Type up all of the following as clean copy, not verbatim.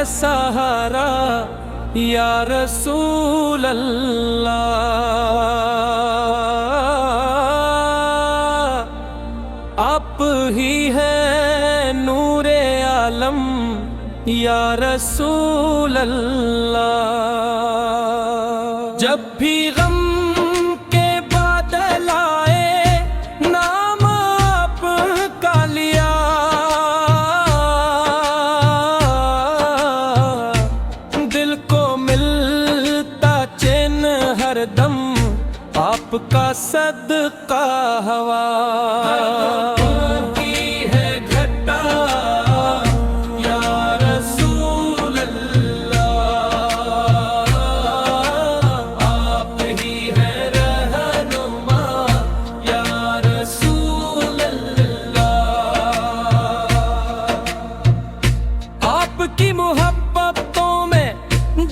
سہارا یا رسول اللہ، آپ ہی ہیں نور عالم یا رسول اللہ۔ جب بھی غم کے بادل آئے نام آپ کا لیا، دل کو ملتا چین ہر دم آپ کا صدقہ ہوا۔ کی محبتوں میں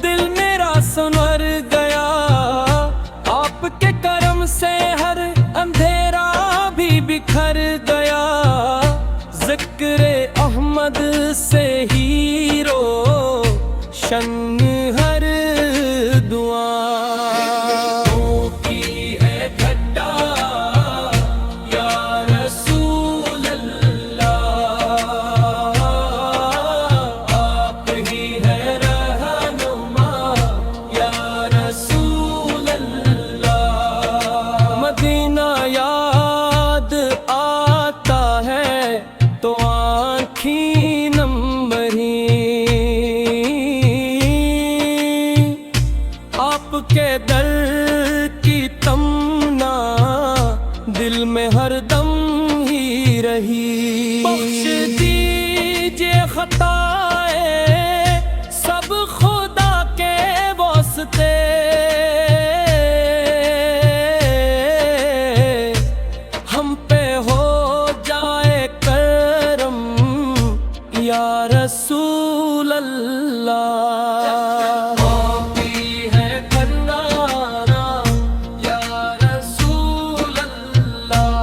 دل میرا سنور گیا، آپ کے کرم سے ہر اندھیرا بھی بکھر گیا، ذکر احمد سے ہیرو شن ہر دعا۔ یاد آتا ہے تو آنکھیں نم بھری، آپ کے در کی تمنا دل میں ہر دم ہی رہی۔ بخش دیجئے خطائیں سب خدا کے واسطے، یا رسول اللہ۔ آپ ہی ہے کرنانا یا رسول اللہ،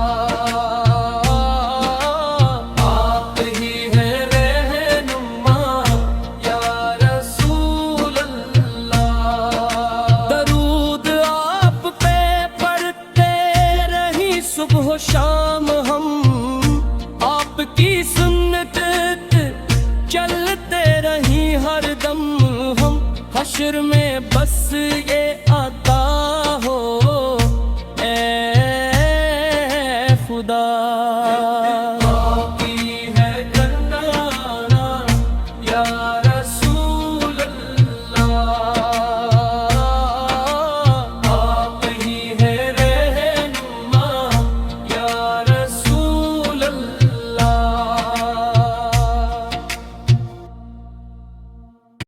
آپ ہی ہے رہنما یا رسول اللہ۔ درود آپ پہ پڑھتے رہی صبح و شام ہم، آپ کی سنت چلتے رہی ہر دم ہم، حشر میں بس یہ عطا ہو اے خدا۔